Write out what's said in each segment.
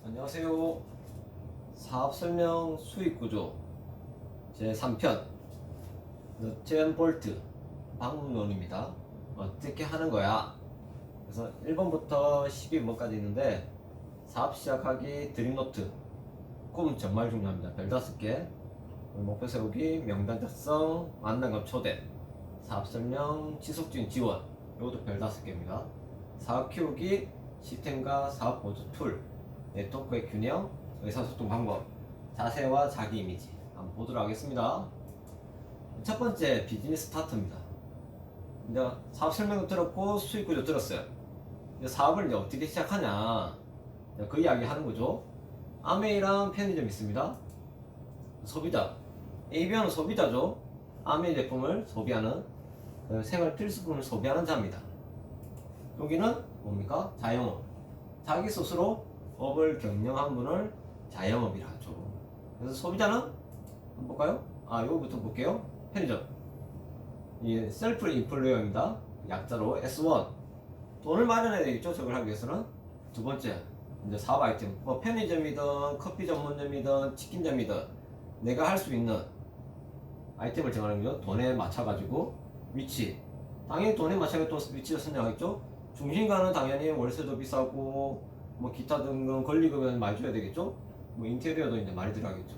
안녕하세요. 사업설명 수익구조 제3편 너트 볼트 방문론입니다. 어떻게 하는 거야? 그래서 1번부터 12번까지 있는데 사업 시작하기, 드림노트, 꿈 정말 중요합니다. 별 5개, 목표 세우기, 명단 작성, 만남과 초대, 사업설명, 지속적인 지원, 이것도 별 5개입니다. 사업 키우기, 시스템과 사업 보조 툴, 네트워크의 균형, 의사소통 방법, 자세와 자기 이미지 한번 보도록 하겠습니다. 첫 번째 비즈니스 스타트입니다. 이제 사업 설명도 들었고 수익 구조 들었어요. 이제 사업을 이제 어떻게 시작하냐, 그 이야기 하는 거죠. 아메이랑 편의점 있습니다. 소비자, AB는 소비자죠. 아메이 제품을 소비하는, 생활 필수품을 소비하는 자입니다. 여기는 뭡니까? 자영업, 자기 스스로 업을 경영한 분을 자영업이라 하죠. 그래서 소비자는 한번 볼까요? 요거부터 볼게요. 편의점, 이 셀프 인플루어입니다. 약자로 S1, 돈을 마련해야 되겠죠. 저걸 하기 위해서는. 두 번째, 이제 사업 아이템, 뭐 편의점이든 커피 전문점이든 치킨점이든 내가 할 수 있는 아이템을 정하는 거죠. 돈에 맞춰가지고 위치, 당연히 돈에 맞춰서 또 위치를 선정하겠죠. 중심가는 당연히 월세도 비싸고 뭐 기타 등등 권리금은 많이 줘야 되겠죠. 뭐 인테리어도 이제 많이 들어가겠죠.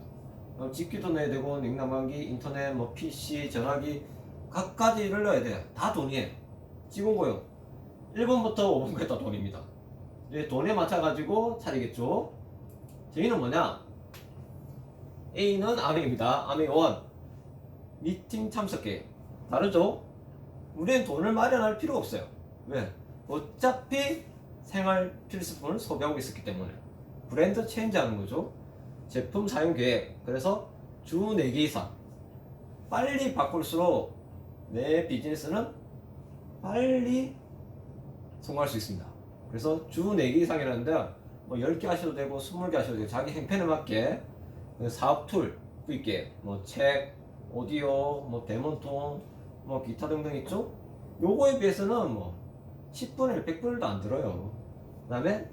집기도 내야 되고 냉난방기, 인터넷, 뭐 PC, 전화기 각가지를 넣어야 돼요. 다 돈이에요. 직원고용 1번부터 5번까지 다 돈입니다. 이제 돈에 맞춰가지고 차리겠죠. 저희는 뭐냐? A는 아메입니다. 아메 1 미팅 참석계 다르죠? 우리는 돈을 마련할 필요가 없어요. 왜? 어차피 생활 필수품을 소비하고 있었기 때문에. 브랜드 체인지 하는 거죠. 제품 사용 계획, 그래서 주 4개 이상 빨리 바꿀수록 내 비즈니스는 빨리 성공할 수 있습니다. 그래서 주 4개 이상이라는데 뭐 10개 하셔도 되고 20개 하셔도 되고 자기 행편에 맞게 사업 툴 있게 뭐 책, 오디오, 뭐 데모통, 뭐 기타 등등 있죠. 요거에 비해서는 뭐 10분의 1, 100분의 1도 안 들어요. 그 다음에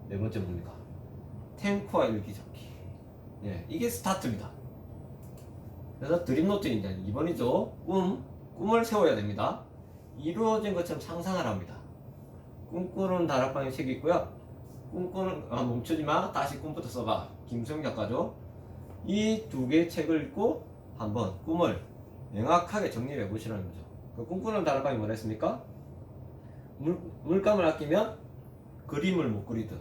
네 번째 뭡니까? 탱크와 일기 적기. 예, 이게 스타트입니다. 그래서 드림노트인데 2번이죠. 꿈을 세워야 됩니다. 이루어진 것처럼 상상하랍니다. 꿈꾸는 다락방에 책이 있고요. 꿈꾸는 멈추지 마, 다시 꿈부터 써봐. 김수영 작가죠. 이 2개의 책을 읽고 한번 꿈을 명확하게 정리해 보시라는 거죠. 그 꿈꾸는 다락방이 뭐라 했습니까? 물감을 아끼면 그림을 못 그리듯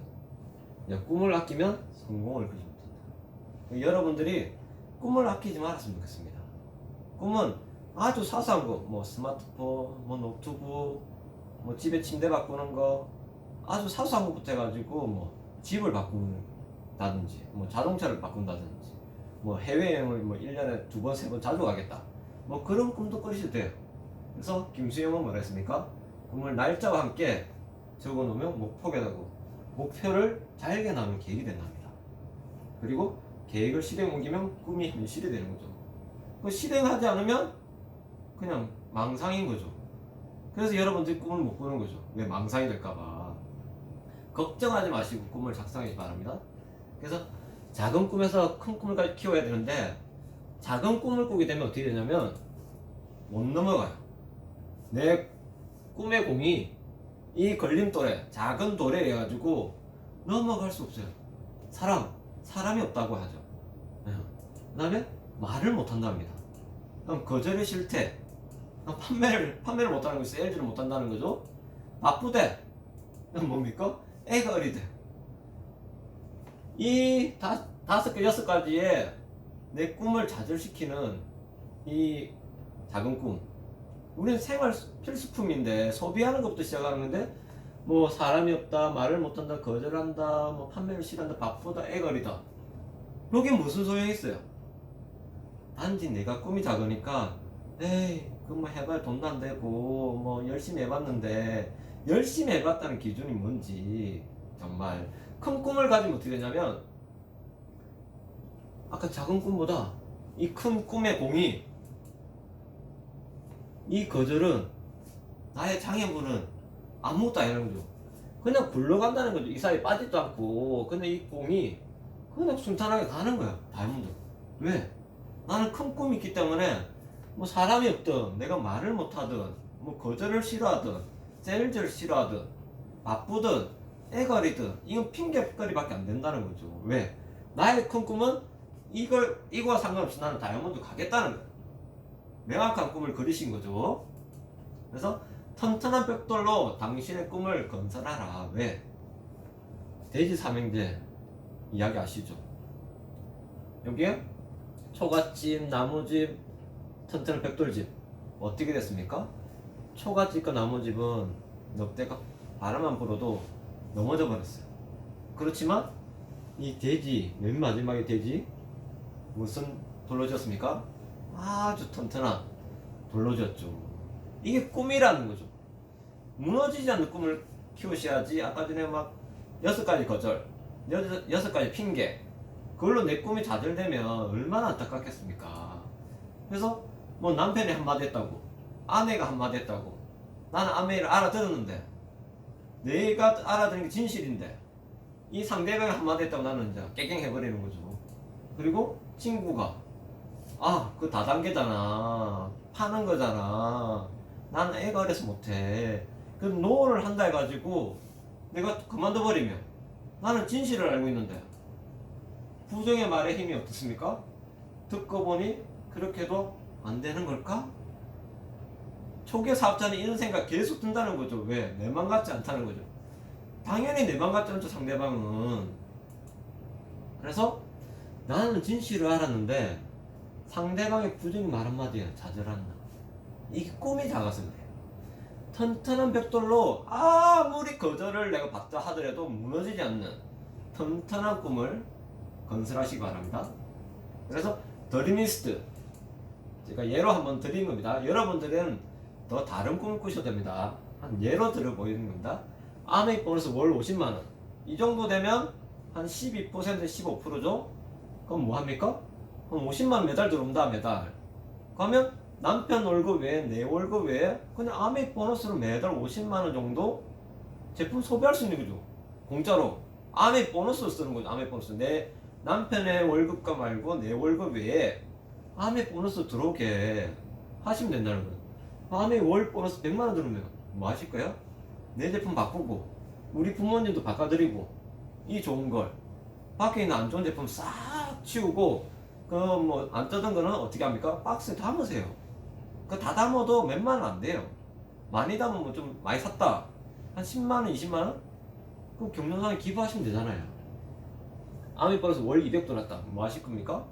꿈을 아끼면 성공을 그리지 못한다. 여러분들이 꿈을 아끼지 말았으면 좋겠습니다. 꿈은 아주 사소한 거, 뭐 스마트폰, 뭐 노트북, 뭐 집에 침대 바꾸는 거, 아주 사소한 것부터 해가지고 뭐 집을 바꾼다든지, 뭐 자동차를 바꾼다든지, 뭐 해외여행을 뭐 1년에 2번, 3번 자주 가겠다. 뭐 그런 꿈도 꾸리셔도 돼요. 그래서 김수영은 뭐라 했습니까? 꿈을 날짜와 함께 적어 놓으면 목표가 되고, 목표를 잘게 나누면 계획이 된답니다. 그리고 계획을 실행 옮기면 꿈이 현실이 되는 거죠. 그 실행하지 않으면 그냥 망상인 거죠. 그래서 여러분들이 꿈을 못 꾸는 거죠. 왜? 망상이 될까봐. 걱정하지 마시고 꿈을 작성하시기 바랍니다. 그래서 작은 꿈에서 큰 꿈을 키워야 되는데, 작은 꿈을 꾸게 되면 어떻게 되냐면 못 넘어가요. 내 꿈의 공이 이 걸림돌에, 작은 돌에 해가지고 넘어갈 수 없어요. 사람이 없다고 하죠. 그 다음에 말을 못한답니다. 그럼 거절의 실태, 판매를 못하는 거죠. 세일즈를 못한다는 거죠. 바쁘대, 뭡니까? 애가 어리대. 이 5개, 6가지의 내 꿈을 좌절시키는 이 작은 꿈, 우리는 생활 필수품인데 소비하는 것부터 시작하는 건데, 뭐 사람이 없다, 말을 못한다, 거절한다, 뭐 판매를 싫어한다, 바쁘다, 애거리다. 여기 무슨 소용이 있어요? 단지 내가 꿈이 작으니까 에이 그 뭐 해봐야 돈도 안 되고 뭐 열심히 해봤는데, 열심히 해봤다는 기준이 뭔지. 정말 큰 꿈을 가지면 어떻게 되냐면, 아까 작은 꿈보다 이 큰 꿈의 공이, 이 거절은, 나의 장애물은 아무것도 아니라는 거죠. 그냥 굴러간다는 거죠. 이 사이에 빠지도 않고 그냥 이 공이 그냥 순탄하게 가는 거야. 다이아몬드. 왜? 나는 큰 꿈이 있기 때문에 뭐 사람이 없든 내가 말을 못하든 뭐 거절을 싫어하든 세일즈를 싫어하든 바쁘든 애걸이든 이건 핑계거리밖에 안 된다는 거죠. 왜? 나의 큰 꿈은 이거와 상관없이 나는 다이아몬드 가겠다는 거야. 명확한 꿈을 그리신 거죠. 그래서 튼튼한 벽돌로 당신의 꿈을 건설하라. 왜? 돼지 삼형제 이야기 아시죠? 여기에 초가집, 나무집, 튼튼한 벽돌집 어떻게 됐습니까? 초가집과 나무집은 넉대가 바람만 불어도 넘어져 버렸어요. 그렇지만 이 돼지, 맨 마지막에 돼지 무슨 돌로 지었습니까? 아주 튼튼한 돌로 지었죠. 이게 꿈이라는 거죠. 무너지지 않는 꿈을 키우셔야지. 아까 전에 막 6가지 거절, 6가지 핑계, 그걸로 내 꿈이 좌절되면 얼마나 안타깝겠습니까? 그래서 뭐 남편이 한마디 했다고, 아내가 한마디 했다고, 나는 아내를 알아들었는데, 내가 알아들은 게 진실인데 이 상대방이 한마디 했다고 나는 이제 깨갱해버리는 거죠. 그리고 친구가 그 다단계잖아, 파는 거잖아, 나는 애가 어려서 못해, 그 노를 한다 해가지고 내가 그만둬버리면 나는 진실을 알고 있는데 부정의 말의 힘이 어떻습니까? 듣고 보니 그렇게도 안 되는 걸까? 초기 사업자는 이런 생각 계속 든다는 거죠. 왜? 내 맘 같지 않다는 거죠. 당연히 내 맘 같지 않죠, 상대방은. 그래서 나는 진실을 알았는데 상대방의 부정의 말 한마디에 좌절한다. 이게 꿈이 작아서 그래요. 튼튼한 벽돌로 아무리 거절을 내가 받다 하더라도 무너지지 않는 튼튼한 꿈을 건설하시기 바랍니다. 그래서 드리미스트, 제가 예로 한번 드린 겁니다. 여러분들은 더 다른 꿈을 꾸셔도 됩니다. 한 예로 들어 보이는 겁니다. 아메이 보너스 월 50만원 이 정도 되면 한 12% 15%죠? 그럼 뭐합니까? 한 50만원 매달 들어온다. 매달 그러면 남편 월급 외에 내 월급 외에 그냥 아메이 보너스로 매달 50만원 정도 제품 소비할 수 있는 거죠. 공짜로 아메이 보너스로 쓰는 거죠. 아메이 보너스, 내 남편의 월급과 말고 내 월급 외에 아메이 보너스 들어오게 하시면 된다는 거예요. 아메이 월 보너스 100만원 들으면 뭐 하실 거예요? 내 제품 바꾸고 우리 부모님도 바꿔드리고 이 좋은 걸, 밖에 있는 안 좋은 제품 싹 치우고 그 뭐 안 뜯은 거는 어떻게 합니까? 박스에 담으세요. 그 다 담아도 몇만원 안 돼요. 많이 담으면 좀 많이 샀다, 한 10만원 20만원? 그럼 경영상에 기부하시면 되잖아요. 아메이 보너스 월 200 들어왔다, 뭐 하실 겁니까?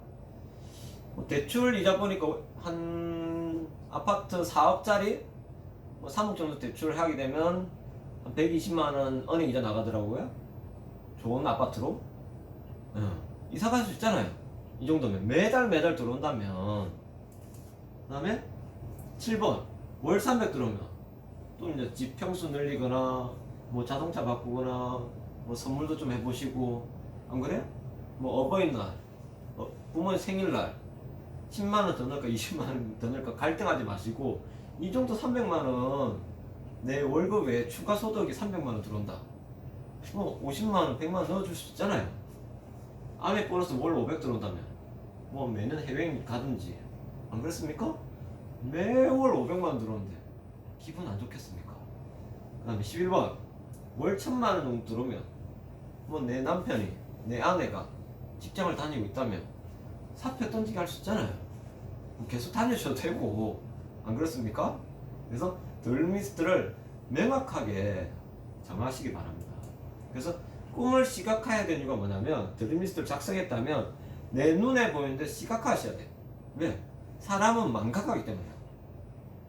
뭐 대출 이자 보니까 한 아파트 4억짜리 뭐 3억 정도 대출을 하게 되면 한 120만원 은행 이자 나가더라고요. 좋은 아파트로. 이사 갈 수 있잖아요. 이 정도면 매달 들어온다면. 그 다음에 7번 월 300 들어오면 또 이제 집 평수 늘리거나 뭐 자동차 바꾸거나 뭐 선물도 좀 해보시고, 안 그래요? 뭐 어버이날, 부모님 생일날 10만원 더 넣을까 20만원 더 넣을까 갈등하지 마시고, 이 정도 300만원 내 월급 외에 추가 소득이 300만원 들어온다, 뭐 50만원 100만원 넣어줄 수 있잖아요. 아메이 보너스 월 500 들어온다면 뭐 매년 해외여행 가든지, 안 그렇습니까? 매월 500만원 들어오는데 기분 안 좋겠습니까? 그 다음에 11번 월 1000만원 정도 들어오면 뭐 내 남편이, 내 아내가 직장을 다니고 있다면 사표 던지게 할 수 있잖아요. 계속 다니셔도 되고, 안 그렇습니까? 그래서 드리미스트를 명확하게 정하시기 바랍니다. 그래서 꿈을 시각화해야 되는 이유가 뭐냐면, 드리미스트를 작성했다면 내 눈에 보이는데 시각화하셔야 돼요. 왜? 사람은 망각하기 때문에요.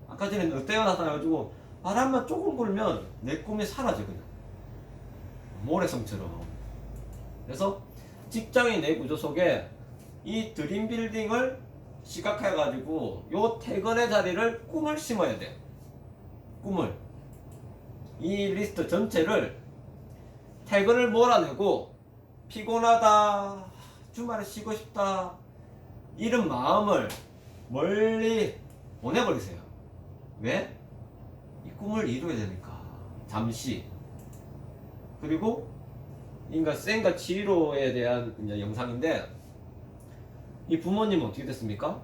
아까 전에 늑대가 나타나가지고 바람만 조금 불면 내 꿈이 사라져, 그냥 모래성처럼. 그래서 직장의 내 구조 속에 이 드림 빌딩을 시각화해가지고 요 퇴근의 자리를 꿈을 심어야 돼. 꿈을, 이 리스트 전체를 퇴근을 몰아내고 피곤하다, 주말에 쉬고 싶다, 이런 마음을 멀리 보내버리세요. 왜? 이 꿈을 이루어야 되니까. 잠시 그리고 인간 sen과 지로에 대한 이제 영상인데, 이 부모님은 어떻게 됐습니까?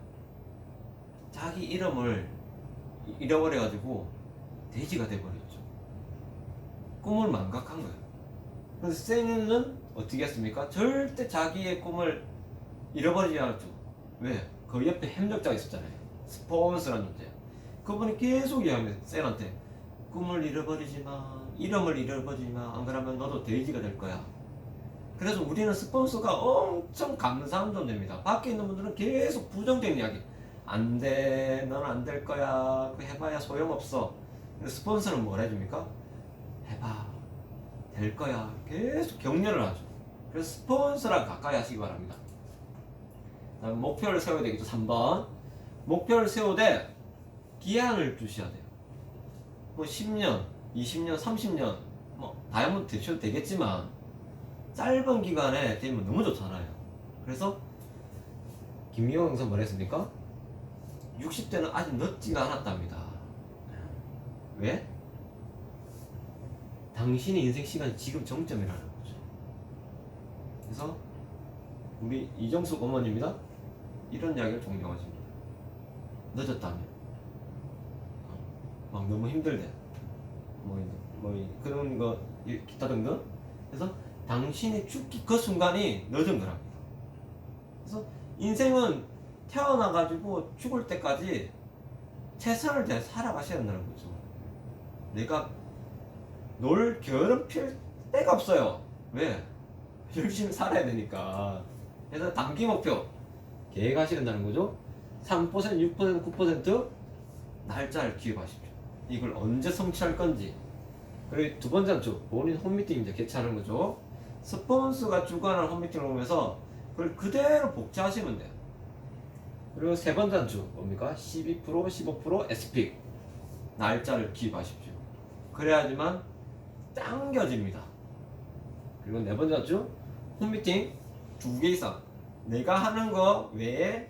자기 이름을 잃어버려가지고 돼지가 돼버렸죠. 꿈을 망각한 거예요. 그래서 sen은 어떻게 했습니까? 절대 자기의 꿈을 잃어버리지 않았죠. 왜? 그 옆에 협력자가 있었잖아요. 스폰서라는 존재. 그분이 계속 이야기합니다. 셀한테 꿈을 잃어버리지 마, 이름을 잃어버리지 마, 안 그러면 너도 돼지가 될 거야. 그래서 우리는 스폰서가 엄청 감사한 존재입니다. 밖에 있는 분들은 계속 부정적인 이야기. 안 돼, 넌 안 될 거야, 그 해봐야 소용없어. 근데 스폰서는 뭘 해줍니까? 해봐, 될 거야. 계속 격려를 하죠. 그래서 스폰서랑 가까이 하시기 바랍니다. 다음 목표를 세워야 되겠죠. 3번. 목표를 세우되 기한을 두셔야 돼요. 뭐 10년, 20년, 30년 뭐 다이아몬드 되셔도 되겠지만 짧은 기간에 되면 너무 좋잖아요. 그래서 김미영 형사 뭐라 했습니까? 60대는 아직 늦지가 않았답니다. 왜? 당신의 인생 시간이 지금 정점이라는 거죠. 그래서 우리 이정숙 어머님이다 이런 이야기를 존경하십니다. 늦었다면 막 너무 힘들대 그런 거 기타 등등. 그래서 당신이 죽기 그 순간이 늦은 거랍니다. 그래서 인생은 태어나가지고 죽을 때까지 최선을 다해 살아가셔야 한다는 거죠. 내가 놀 겨울은 필 때가 없어요. 왜? 열심히 살아야 되니까. 그래서 단기 목표 계획하셔야 한다는 거죠. 3%, 6%, 9% 날짜를 기억하십시오. 이걸 언제 성취할 건지. 그리고 두 번째 주 본인 홈미팅 이제 개최하는 거죠. 스폰서가 주관하는 홈미팅을 오면서 그걸 그대로 복제하시면 돼요. 그리고 세 번째 주 뭡니까? 12%, 15% SP 날짜를 기입하십시오. 그래야지만 당겨집니다. 그리고 네 번째 주 홈미팅 2개 이상 내가 하는 거 외에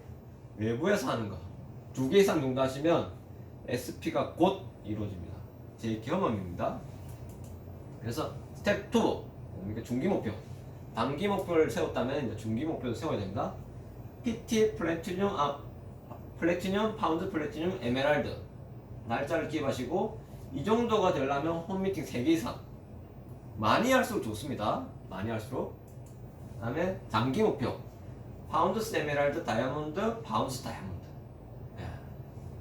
외부에서 하는 거 2개 이상 정도 하시면 SP가 곧 이루어집니다. 제 경험입니다. 그래서 스텝 2 그러니까 중기 목표, 단기 목표를 세웠다면 이제 중기 목표도 세워야 됩니다. PT 플래티늄 플래티늄 파운드 플래티늄 에메랄드 날짜를 기입하시고 이 정도가 되려면 홈미팅 3개 이상 많이 할수록 좋습니다. 많이 할수록. 그 다음에 장기 목표 파운드스 에메랄드 다이아몬드 바운스 다이아몬드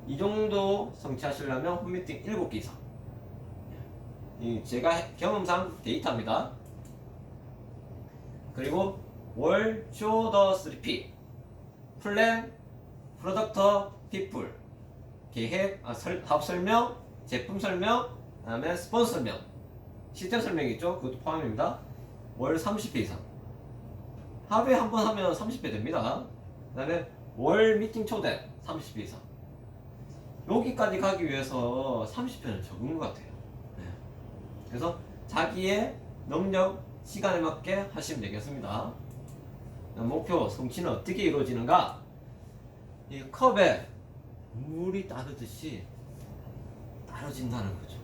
이 정도 성취하시려면 홈미팅 7개 이상. 제가 경험상 데이터입니다. 그리고 월 쇼더 3P 플랜 프로덕터 피플 계획 사업 설명 제품 설명 그 다음에 스폰서 설명 시스템 설명이 있죠. 그것도 포함입니다. 월 30회 이상 하루에 한 번 하면 30회 됩니다. 그 다음에 월 미팅 초대 30회 이상. 여기까지 가기 위해서 30회는 적은 것 같아요. 그래서 자기의 능력, 시간에 맞게 하시면 되겠습니다. 목표 성취는 어떻게 이루어지는가? 이 컵에 물이 따르듯이 따라진다는 거죠.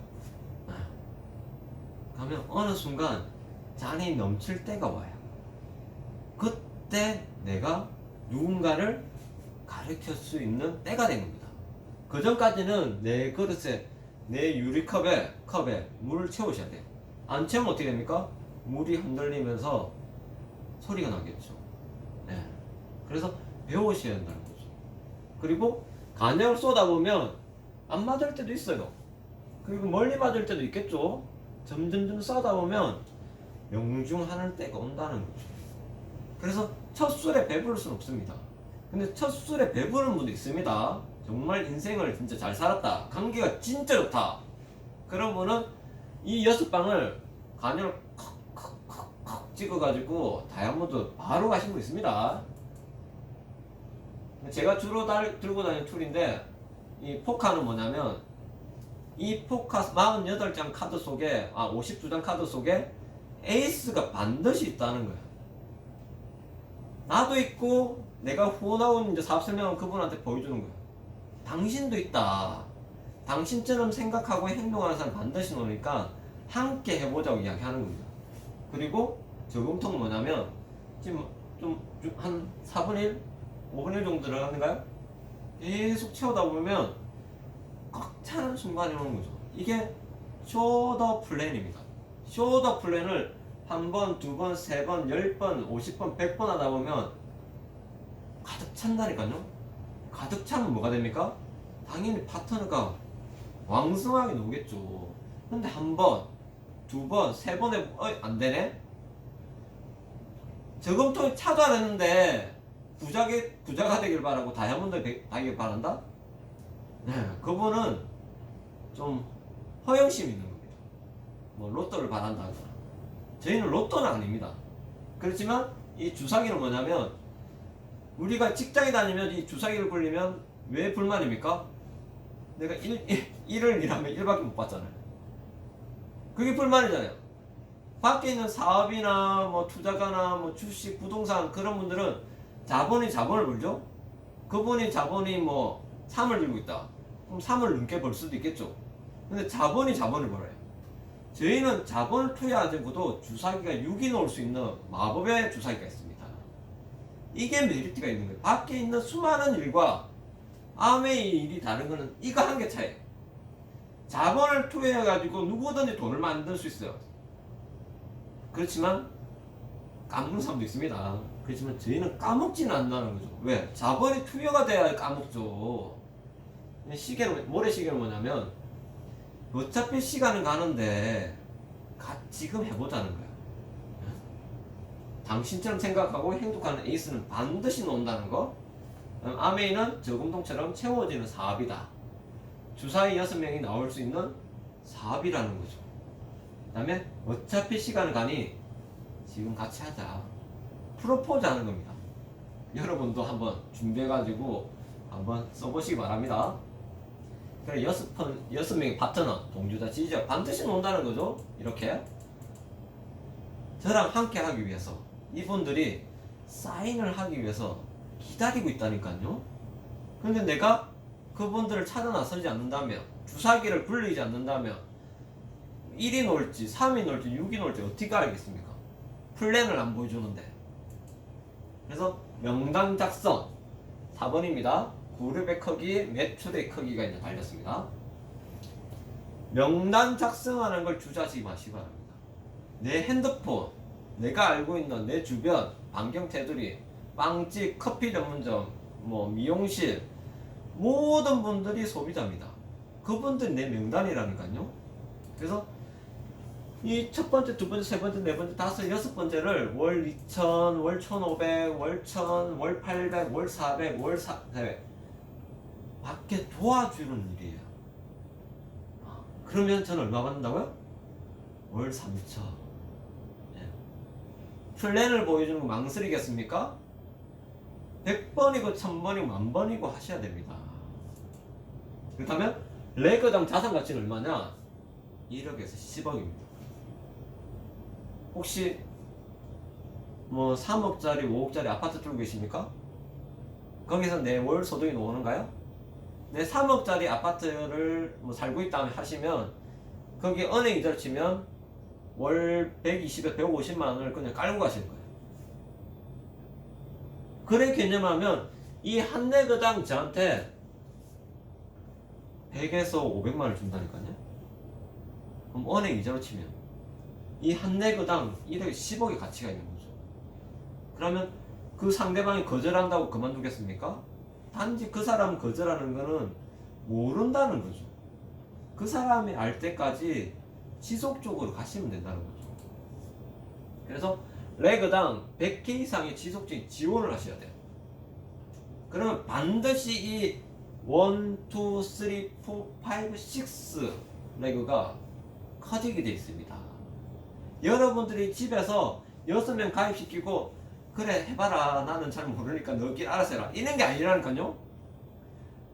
그러면 어느 순간 잔이 넘칠 때가 와요. 그때 내가 누군가를 가르칠 수 있는 때가 된 겁니다. 그 전까지는 내 그릇에 내 유리컵에 물을 채우셔야 돼요. 안 채우면 어떻게 됩니까? 물이 흔들리면서 소리가 나겠죠. 네. 그래서 배우셔야 한다는 거죠. 그리고 간역을 쏟아보면 안 맞을 때도 있어요. 그리고 멀리 맞을 때도 있겠죠. 점점 쏟아 보면 명중하는 때가 온다는 거죠. 그래서 첫 술에 배부를 수는 없습니다. 근데 첫 술에 배부른 분도 있습니다. 정말 인생을 진짜 잘 살았다, 관계가 진짜 좋다, 그런 분은 이 6방을 간역을 컥 찍어가지고 다이아몬드 바로 가신 분 있습니다. 제가 주로 들고 다니는 툴인데, 이 포카는 뭐냐면 이 포카 48장 카드 속에 52장 카드 속에 에이스가 반드시 있다는 거예요. 나도 있고 내가 후원 나온 이제 사업 설명한 그분한테 보여주는 거예요. 당신도 있다. 당신처럼 생각하고 행동하는 사람 반드시 오니까 함께 해보자고 이야기하는 겁니다. 그리고 저금통은 뭐냐면 지금 좀 한 4분의 1, 5분의 1 정도 들어가는가요? 계속 채우다 보면 꽉 차는 순간이 오는 거죠. 이게 쇼더 플랜입니다. 쇼더 플랜을 한 번, 두 번, 세 번, 10번, 50번, 100번 하다 보면 가득 찬다니까요. 가득 차면 뭐가 됩니까? 당연히 파트너가 왕성하게 나오겠죠. 근데 한 번, 두 번, 세 번에 안 되네? 저금통이 차도 되는데 부자가 되길 바라고 다이아몬드 되길 바란다? 네, 그분은 좀 허영심이 있는 겁니다. 뭐 로또를 바란다 하거나. 저희는 로또는 아닙니다. 그렇지만 이 주사기는 뭐냐면 우리가 직장에 다니면 이 주사기를 굴리면 왜 불만입니까? 내가 일을 일하면 일밖에 못 받잖아요. 그게 불만이잖아요. 밖에 있는 사업이나 뭐 투자가나 뭐 주식, 부동산 그런 분들은 자본을 벌죠. 그분이 자본이 뭐 3을 들고 있다. 그럼 3을 넘게 벌 수도 있겠죠. 근데 자본을 벌어요. 저희는 자본을 투여하지 않고도 주사기가 6이 나올 수 있는 마법의 주사기가 있습니다. 이게 메리트가 있는 거예요. 밖에 있는 수많은 일과 암의 일이 다른 거는 이거 한 개 차이에요. 자본을 투여해가지고 누구든지 돈을 만들 수 있어요. 그렇지만 까먹는 사람도 있습니다. 그렇지만 저희는 까먹지는 않는다는 거죠. 왜? 자본이 투여가 돼야 까먹죠. 모래시계는 뭐냐면 어차피 시간은 가는데 지금 해보자는 거야. 당신처럼 생각하고 행동하는 에이스는 반드시 나온다는 거. 아메이는 저금통처럼 채워지는 사업이다. 주사위 6명이 나올 수 있는 사업이라는 거죠. 그 다음에 어차피 시간은 가니 지금 같이 하자. 프로포즈 하는 겁니다. 여러분도 한번 준비해가지고 한번 써보시기 바랍니다. 그래, 6명의 파트너, 동주자, 지지자 반드시 논다는 거죠. 이렇게 저랑 함께 하기 위해서 이분들이 사인을 하기 위해서 기다리고 있다니까요. 근데 내가 그분들을 찾아 나서지 않는다면, 주사기를 굴리지 않는다면 1이 놀지 3이 놀지 6이 놀지 어떻게 알겠습니까? 플랜을 안 보여주는데. 그래서 명단 작성 4번입니다. 그룹의 크기, 매출의 크기가 있는 달렸습니다. 명단 작성하는 걸 주저하지 마시기 바랍니다. 내 핸드폰, 내가 알고 있는 내 주변, 반경 테두리, 빵집, 커피 전문점, 뭐 미용실 모든 분들이 소비자입니다. 그분들 내 명단이라니까요. 그래서 이 첫 번째, 두 번째, 세 번째, 네 번째, 다섯, 여섯 번째를 월 2,000, 월 1,500, 월 1,000, 월 800, 월 400, 월 400 받게 도와주는 일이에요. 그러면 저는 얼마 받는다고요? 월 3,000. 네. 플랜을 보여주는 거 망설이겠습니까? 100번이고 1000번이고 10,000번이고 하셔야 됩니다. 그렇다면 레거당 자산 가치는 얼마냐? 1억에서 10억입니다. 혹시 뭐 3억짜리 5억짜리 아파트 들고 계십니까? 거기서 내 월 소득이 나오는가요? 내 3억짜리 아파트를 뭐 살고 있다 하시면 거기 은행 이자를 치면 월 120에 150만 원을 그냥 깔고 가시는 거예요. 그래 개념하면 이 한 레그당 저한테 100에서 500만 원을 준다니까요. 그럼 은행 이자로 치면 이 한 레그당 1억에 10억의 가치가 있는 거죠. 그러면 그 상대방이 거절한다고 그만두겠습니까? 단지 그 사람 거절하는 거는 모른다는 거죠. 그 사람이 알 때까지 지속적으로 가시면 된다는 거죠. 그래서 레그당 100K 이상의 지속적인 지원을 하셔야 돼요. 그러면 반드시 이 1, 2, 3, 4, 5, 6 레그가 커지게 되어 있습니다. 여러분들이 집에서 6명 가입시키고 그래 해봐라 나는 잘 모르니까 너끼리 알아서 해라 이런 게 아니라니까요.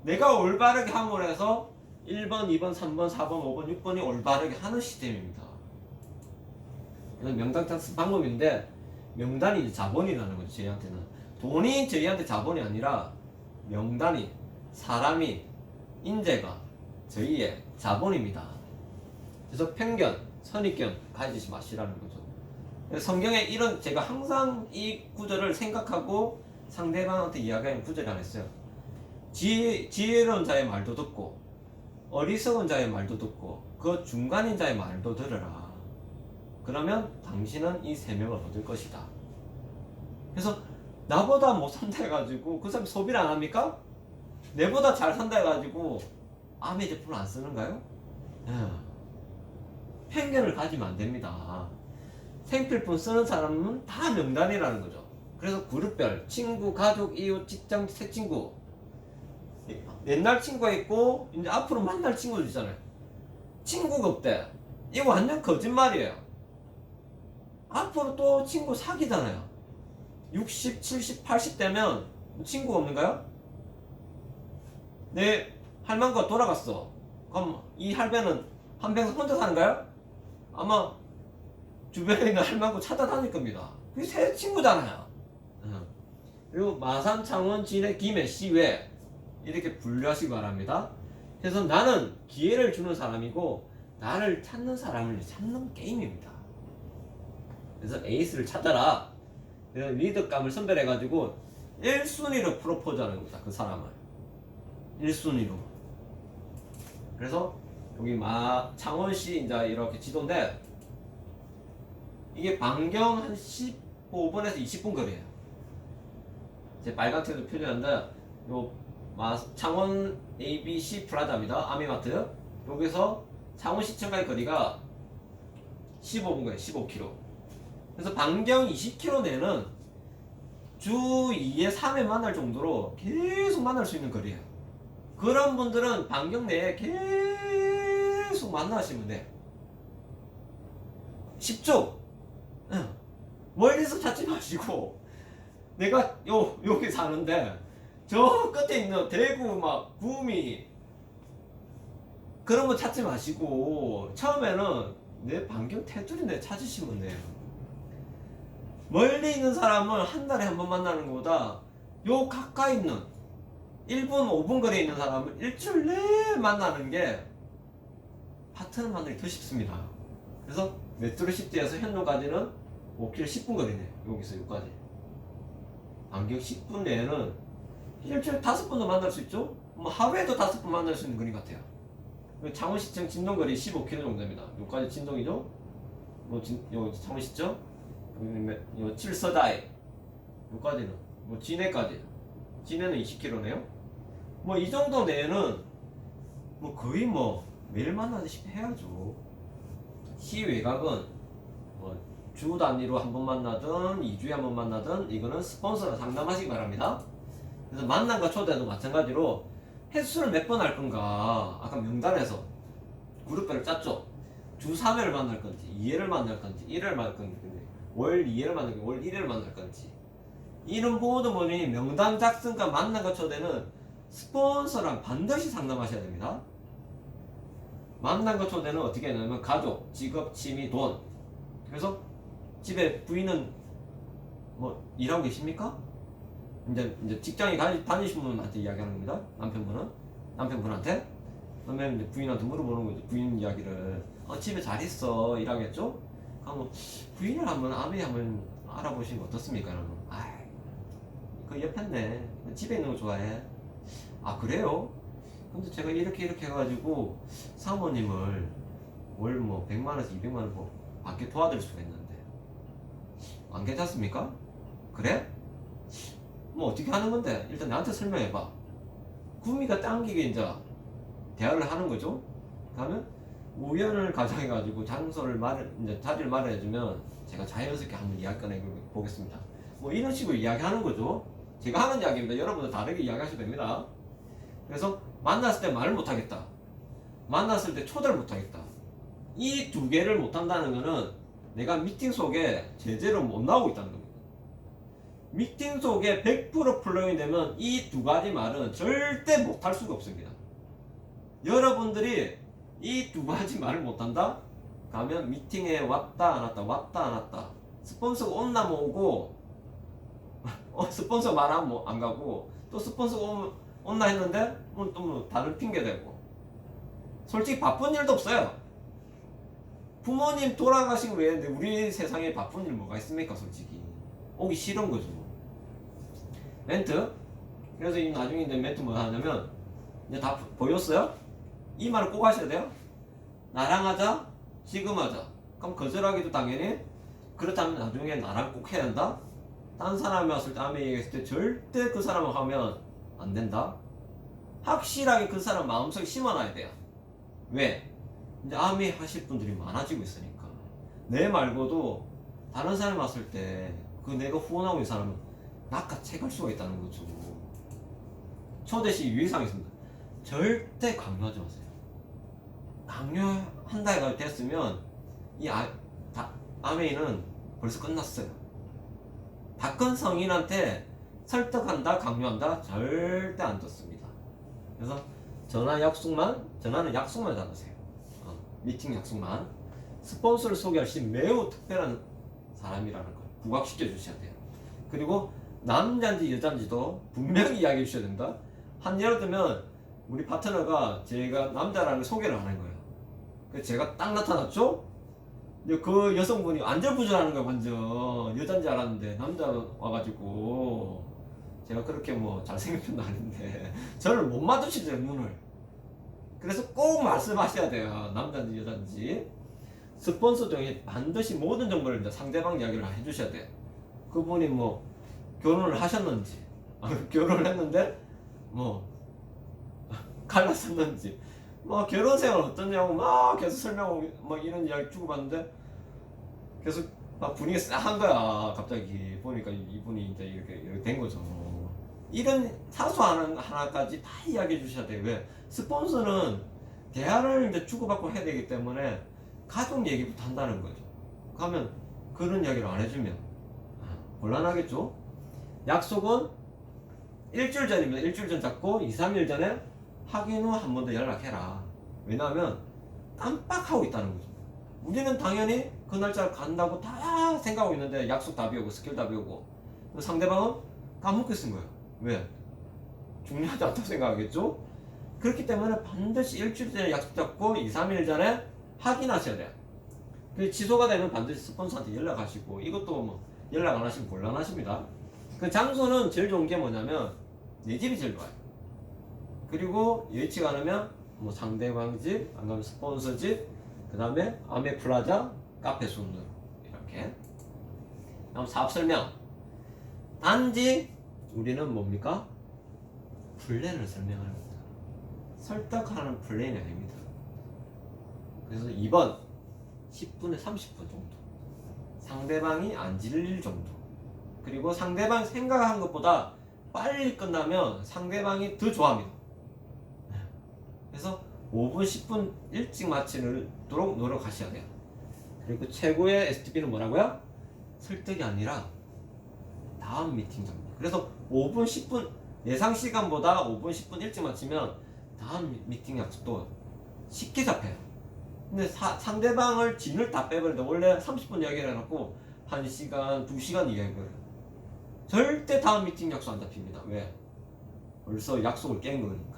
내가 올바르게 함으로 해서 1번, 2번, 3번, 4번, 5번, 6번이 올바르게 하는 시스템입니다. 이건 명단 작성 방법인데 명단이 이제 자본이라는 거죠. 저희한테는 돈이 저희한테 자본이 아니라 명단이 사람이 인재가 저희의 자본입니다. 그래서 편견, 선입견 가지지 마시라는 거죠. 성경에 이런 제가 항상 이 구절을 생각하고 상대방한테 이야기하는 구절이 하나 있어요. 지혜로운 자의 말도 듣고 어리석은 자의 말도 듣고 그 중간인 자의 말도 들으라. 그러면 당신은 이 세 명을 얻을 것이다. 그래서 나보다 못 산다 해가지고 그 사람이 소비를 안 합니까? 내보다 잘 산다 해가지고 아메 제품을 안 쓰는가요? 편견을 가지면 안 됩니다. 생필품 쓰는 사람은 다 명단이라는 거죠. 그래서 그룹별, 친구, 가족, 이웃, 직장, 새 친구, 옛날 친구가 있고 이제 앞으로 만날 친구도 있잖아요. 친구가 없대. 이거 완전 거짓말이에요. 앞으로 또 친구 사귀잖아요. 60, 70, 80 되면 친구가 없는가요? 내 할망구가 돌아갔어. 그럼 이 할배는 한평생 혼자 사는가요? 아마 주변에 있는 할망구 찾아다닐 겁니다. 그게 새 친구잖아요. 그리고 마산, 창원, 진해, 김해, 시외 이렇게 분류하시기 바랍니다. 그래서 나는 기회를 주는 사람이고 나를 찾는 사람을 찾는 게임입니다. 그래서 에이스를 찾아라. 그래서 리더감을 선별해가지고 1순위로 프로포즈하는 겁니다. 그 사람을 1순위로. 그래서 여기 창원시 이제 이렇게 지도인데 이게 반경 한 15분에서 20분 거리예요. 제 빨간색으로 표현하는데 요 창원 ABC 플라자입니다. 아미마트. 여기서 창원시청까지 거리가 15분 거리에요. 15km. 그래서 반경 20km 내는 주 2에 3회 만날 정도로 계속 만날 수 있는 거리예요. 그런 분들은 반경 내에 계속 만나시면 돼요. 쉽죠? 멀리서 찾지 마시고 내가 여기 사는데 저 끝에 있는 대구 막 구미 그런 거 찾지 마시고 처음에는 내 반경 테두리 내 찾으시면 돼요. 멀리 있는 사람을 한 달에 한 번 만나는 것보다 요 가까이 있는 1분 5분 거리에 있는 사람을 일주일 내에 만나는 게 파트너 만나기 더 쉽습니다. 그래서 메트로시티에서 현존까지는 5km 10분 거리네. 여기서 여기까지 반경 10분 내에는 일주일에 5번도 만날 수 있죠? 뭐 하루에도 5번 만날 수 있는 거리 같아요. 창원시청 진동거리 15km 정도입니다. 여기까지 진동이죠? 여기 창원시청, 요 칠서다이, 여기까지는, 진해까지. 진해는 20km네요? 이 정도 내에는, 거의 매일 만나듯이 해야죠. 시 외곽은, 주 단위로 한 번 만나든, 2주에 한 번 만나든, 이거는 스폰서랑 상담하시기 바랍니다. 그래서 만남과 초대도 마찬가지로 횟수를 몇 번 할 건가 아까 명단에서 그룹별을 짰죠. 주 3회를 만날 건지 2회를 만날 건지 1회를 만날 건지 월 2회를 만날 건지 월 1회를 만날 건지 이런 모든 분이 명단 작성과 만남과 초대는 스폰서랑 반드시 상담하셔야 됩니다. 만남과 초대는 어떻게 하냐면 가족, 직업, 취미, 돈. 그래서 집에 부인은 일하고 계십니까? 이제 직장에 다니시는 분한테 이야기하는 겁니다. 남편분한테. 그러면 이제 부인한테 물어보는 거죠. 부인 이야기를. 집에 잘 있어. 일하겠죠? 그럼 부인을 한번 알아보시면 어떻습니까? 그러면 그 옆에네. 집에 있는 거 좋아해. 아, 그래요? 근데 제가 이렇게 해가지고 사모님을 월 100만원에서 200만원 받게 도와드릴 수가 있는데 안 괜찮습니까? 그래? 어떻게 하는 건데? 일단 나한테 설명해봐. 구미가 당기게 이제 대화를 하는 거죠. 그러면 우연을 가정해가지고 자리를 마련해주면 제가 자연스럽게 한번 이야기 꺼내보겠습니다. 이런 식으로 이야기하는 거죠. 제가 하는 이야기입니다. 여러분도 다르게 이야기하셔도 됩니다. 그래서 만났을 때 말을 못하겠다. 만났을 때 초대를 못하겠다. 이 두 개를 못한다는 거는 내가 미팅 속에 제대로 못 나오고 있다는 겁니다. 미팅 속에 100% 플러그인 되면 이 두 가지 말은 절대 못할 수가 없습니다. 여러분들이 이 두 가지 말을 못한다? 가면 미팅에 왔다 안 왔다 스폰서가 온나 오고 스폰서 말하면 안 가고 또 스폰서가 온나 했는데 또 다른 핑계 대고 솔직히 바쁜 일도 없어요. 부모님 돌아가신 거 외에 우리 세상에 바쁜 일 뭐가 있습니까? 솔직히 오기 싫은 거죠. 멘트. 그래서 이 나중에 이제 멘트 뭐 하냐면 이제 다 보였어요? 이 말을 꼭 하셔야 돼요. 나랑 하자, 지금 하자. 그럼 거절하기도 당연히. 그렇다면 나중에 나랑 꼭 해야 한다. 딴 사람이 왔을 때 아메 얘기했을 때 절대 그 사람을 하면 안 된다. 확실하게 그 사람 마음속에 심어놔야 돼요. 왜? 이제 아메 하실 분들이 많아지고 있으니까. 내 말고도 다른 사람이 왔을 때 그 내가 후원하고 있는 사람은 낚아채갈 수가 있다는 거죠. 초대시 유의사항이 있습니다. 절대 강요하지 마세요. 강요한다 해가 됐으면 이 아메이는 벌써 끝났어요. 박근 성인한테 설득한다, 강요한다 절대 안 떴습니다. 그래서 전화는 약속만 잡으세요. 미팅 약속만. 스폰서를 소개할 시 매우 특별한 사람이라는 걸 부각시켜 주셔야 돼요. 그리고 남자인지 여자인지도 분명히 이야기해 주셔야 된다. 예를 들면 우리 파트너가 제가 남자라는 걸 소개를 하는 거예요. 그래서 제가 딱 나타났죠? 근데 그 여성분이 안절부절하는 거예요. 완전 여자인 줄 알았는데 남자로 와가지고 제가 그렇게 뭐 잘생긴 편도 아닌데 저를 못 마주치죠, 눈을. 그래서 꼭 말씀하셔야 돼요. 남자인지 여자인지. 스폰서 중에 반드시 모든 정보를 이제 상대방 이야기를 해주셔야 돼요. 그분이 뭐 결혼을 하셨는지, 결혼을 했는데 뭐 갈랐었는지, 뭐 결혼 생활 어떠냐고 막 계속 설명하고 막 이런 이야기 주고받는데 계속 막 분위기가 싸한 거야. 갑자기 보니까 이분이 이제 이렇게 된 거죠. 이런 사소한 하나까지 다 이야기해 주셔야 돼요. 왜? 스폰서는 대화를 이제 주고받고 해야 되기 때문에 가족 얘기부터 한다는 거죠. 그러면 그런 이야기를 안 해주면 곤란하겠죠? 약속은 일주일 전입니다. 일주일 전 잡고 2, 3일 전에 확인 후 한 번 더 연락해라. 왜냐하면 깜빡하고 있다는 거죠. 우리는 당연히 그 날짜를 간다고 다 생각하고 있는데 약속 다 비우고 스킬 다 비우고 상대방은 까먹고 있은 거예요. 왜? 중요하지 않다고 생각하겠죠? 그렇기 때문에 반드시 일주일 전에 약속 잡고 2, 3일 전에 확인하셔야 돼요. 그 취소가 되면 반드시 스폰서한테 연락하시고, 이것도 뭐 연락 안 하시면 곤란하십니다. 그 장소는 제일 좋은 게 뭐냐면 내 집이 제일 좋아요. 그리고 여의치가 않으면 뭐 상대방 집, 안 가면 스폰서 집, 그 다음에 아메플라자, 카페 순으로 이렇게. 다음 사업 설명. 단지 우리는 뭡니까? 플랜을 설명하는 겁니다. 설득하는 플랜이 아닙니다. 그래서 2번 10분에 30분 정도, 상대방이 안 질릴 정도, 그리고 상대방이 생각한 것보다 빨리 끝나면 상대방이 더 좋아합니다. 그래서 5분 10분 일찍 마치도록 노력하셔야 돼요. 그리고 최고의 STP는 뭐라고요? 설득이 아니라 다음 미팅 정도. 그래서 5분 10분 예상 시간보다 5분 10분 일찍 마치면 다음 미팅 약속도 쉽게 잡혀요. 근데 상대방을 진을 다 빼버리는데 원래 30분 이야기를 해놓고 1시간, 2시간 이야기해버려요. 절대 다음 미팅 약속 안 잡힙니다. 왜? 벌써 약속을 깬 거니까.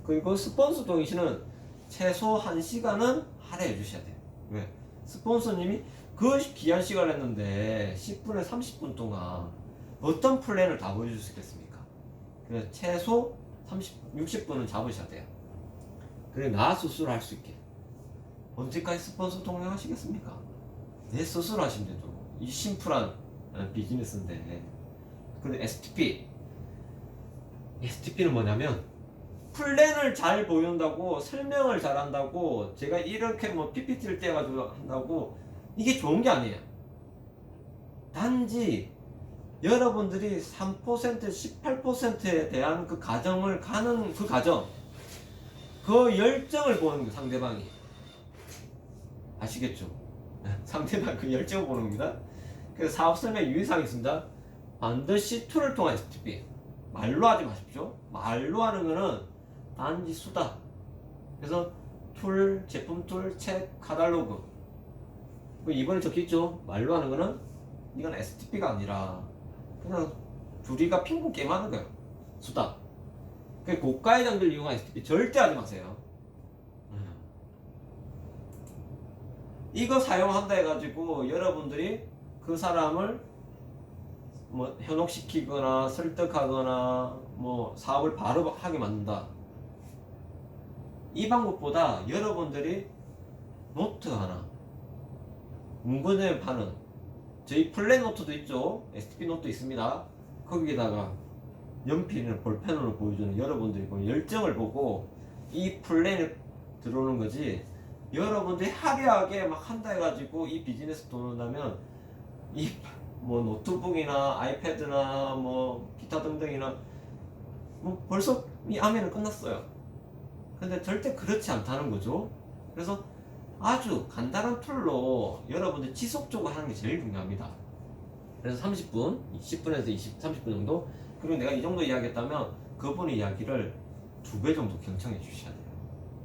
그리고 스폰서 동의시는 최소 1시간은 할애해 주셔야 돼요. 왜? 스폰서님이 그 귀한 시간을 했는데 10분에 30분 동안 어떤 플랜을 다 보여줄 수 있겠습니까? 그래서 최소 60분은 잡으셔야 돼요. 그래 나 스스로 할 수 있게. 언제까지 스폰서 동행하시겠습니까? 내 스스로 하시면 되죠. 이 심플한 비즈니스인데. 그런데 STP는 뭐냐면 플랜을 잘 보여준다고, 설명을 잘한다고, 제가 이렇게 뭐 PPT를 떼가지고 한다고 이게 좋은 게 아니에요. 단지 여러분들이 3%, 18%에 대한 그 가정을 가는 그 가정, 그 열정을 보는 거예요. 상대방이. 아시겠죠? 상대방 그 열정을 보는 겁니다. 그래서 사업 설명 유의사항이 있습니다. 반드시 툴을 통한 STP. 말로 하지 마십시오. 말로 하는 거는 단지 수다. 그래서 툴, 제품 툴, 책, 카탈로그. 이번에 적혀있죠? 말로 하는 거는 이건 STP가 아니라 그냥 둘이가 핑퐁 게임 하는 거예요. 수다. 고가의 장비를 이용한 STP 절대 하지 마세요. 이거 사용한다 해가지고 여러분들이 그 사람을 뭐 현혹시키거나 설득하거나 뭐 사업을 바로 하게 만든다. 이 방법보다 여러분들이 노트 하나, 문구점에 파는 저희 플랜 노트도 있죠. STP 노트 있습니다. 거기에다가 연필이나 볼펜으로 보여주는 여러분들이 보는 열정을 보고 이 플랜에 들어오는 거지. 여러분들이 화려하게 막 한다 해가지고 이 비즈니스 도는다면 이 뭐 노트북이나 아이패드나 뭐 기타 등등이나 뭐 벌써 이 아메는 끝났어요. 근데 절대 그렇지 않다는 거죠. 그래서 아주 간단한 툴로 여러분들 지속적으로 하는 게 제일 중요합니다. 그래서 30분, 10분에서 30분 정도. 그리고 내가 이 정도 이야기했다면 그분의 이야기를 2배 정도 경청해 주셔야 돼요.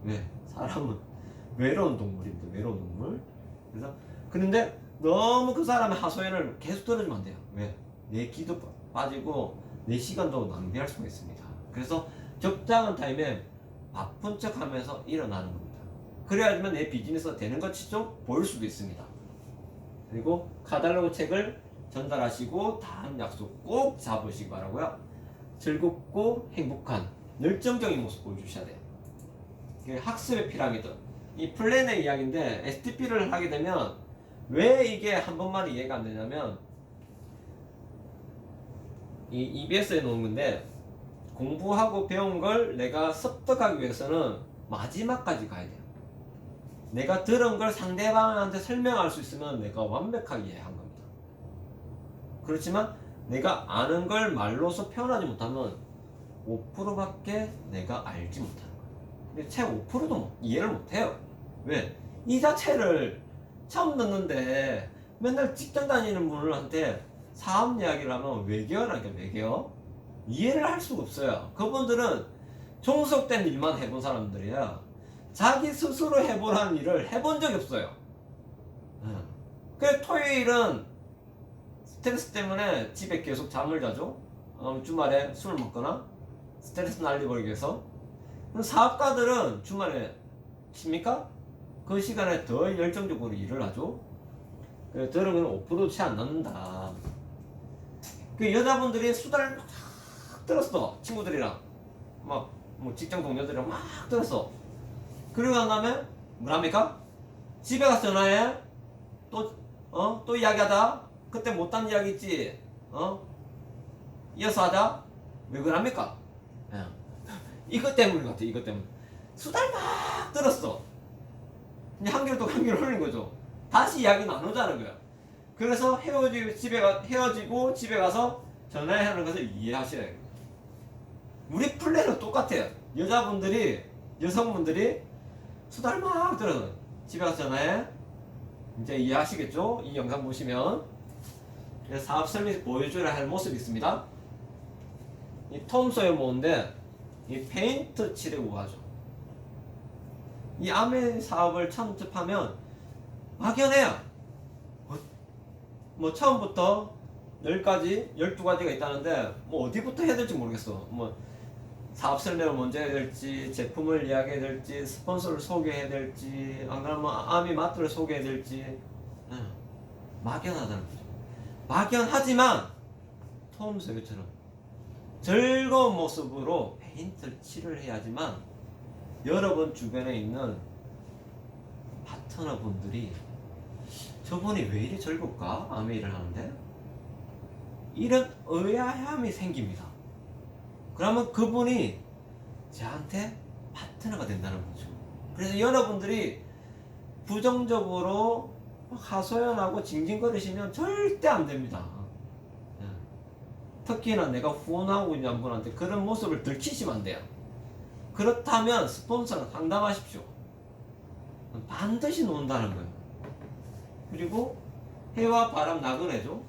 왜? 사람은 외로운 동물입니다. 외로운 동물. 그래서 그런데 너무 그 사람의 하소연을 계속 들어주면 안 돼요. 왜? 내 기도 빠지고 내 시간도 낭비할 수가 있습니다. 그래서 적당한 타임에 바쁜 척 하면서 일어나는 겁니다. 그래야지만 내 비즈니스가 되는 것이 좀 보일 수도 있습니다. 그리고 카탈로그 책을 전달하시고 다음 약속 꼭 잡으시기 바라고요. 즐겁고 행복한 열정적인 모습 보여주셔야 돼요. 학습의 피라미드. 이 플랜의 이야기인데 STP를 하게 되면 왜 이게 한 번만 이해가 안 되냐면 이 EBS에 놓은 건데 공부하고 배운 걸 내가 습득하기 위해서는 마지막까지 가야 돼요. 내가 들은 걸 상대방한테 설명할 수 있으면 내가 완벽하게 이해한 겁니다. 그렇지만 내가 아는 걸 말로서 표현하지 못하면 5%밖에 내가 알지 못하는 거예요. 근데 채 5%도 이해를 못해요. 왜? 이 자체를 처음 듣는데 맨날 직장 다니는 분들한테 사업 이야기를 하면 외계어라니까 외계어? 이해를 할 수가 없어요. 그분들은 종속된 일만 해본 사람들이야. 자기 스스로 해보라는 일을 해본 적이 없어요. 그래서 토요일은 스트레스 때문에 집에 계속 잠을 자죠. 주말에 술을 먹거나 스트레스 날려버리기 위해서. 사업가들은 주말에 쉽니까? 그 시간에 더 열정적으로 일을 하죠. 들은 건 5%도 채 안 남는다. 그 여자분들이 수다를 막 들었어. 친구들이랑 막 뭐 직장 동료들이랑 막 들었어. 그러고 난 다음에 뭐랍니까? 집에 가서 전화해. 또 이야기하자. 그때 못한 이야기 있지. 이어서 하자. 왜 그럽니까? 이것 때문인 것 같아. 이것 때문에 수다를 막 들었어. 이제 한결 또 한결 흐르는 거죠. 다시 이야기 나누자는 거야. 그래서 헤어지고 집에 가서 전화하는 것을 이해하셔야 해요. 우리 플랜은 똑같아요. 여성분들이 수다를 막 들어서 집에 가서 전화해. 이제 이해하시겠죠? 이 영상 보시면. 사업 설명 보여줘야 할 모습이 있습니다. 이 톰 소요 모인데 이 페인트 칠하고 가죠. 이 아메 사업을 처음 접하면 막연해요. 뭐 처음부터 10가지, 12가지가 있다는데 뭐 어디부터 해야 될지 모르겠어. 뭐 사업 설명을 먼저 해야 될지, 제품을 이야기해야 될지, 스폰서를 소개해야 될지, 안 그러면 아미 마트를 소개해야 될지. 막연하다는 거죠. 막연하지만 톰 소유처럼 즐거운 모습으로 페인트를 칠을 해야지만 여러분 주변에 있는 파트너분들이 저분이 왜 이리 즐겁까? 아메 일을 하는데? 이런 의아함이 생깁니다. 그러면 그분이 저한테 파트너가 된다는 거죠. 그래서 여러분들이 부정적으로 하소연하고 징징거리시면 절대 안 됩니다. 특히나 내가 후원하고 있는 분한테 그런 모습을 들키시면 안 돼요. 그렇다면 스폰서는 상담하십시오. 반드시 논다는 거예요. 그리고 해와 바람 나그네죠.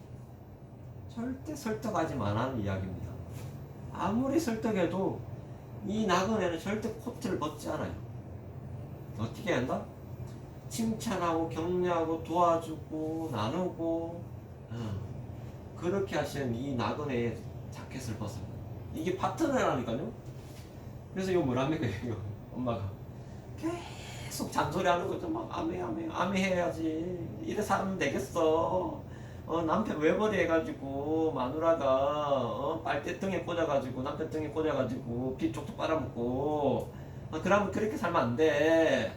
절대 설득하지 말라는 이야기입니다. 아무리 설득해도 이 나그네는 절대 코트를 벗지 않아요. 어떻게 한다? 칭찬하고 격려하고 도와주고 나누고 그렇게 하시는 이 나그네의 자켓을 벗어요. 이게 파트너라니까요. 그래서 이거 뭐랍니까? 이거 엄마가 계속 잔소리하는 거죠. 막 아메 해야지. 이래 살면 되겠어. 남편 외벌이 해가지고 마누라가 빨대 등에 꽂아가지고 남편 등에 꽂아가지고 피 쪽쪽 빨아먹고 그러면 그렇게 살면 안 돼.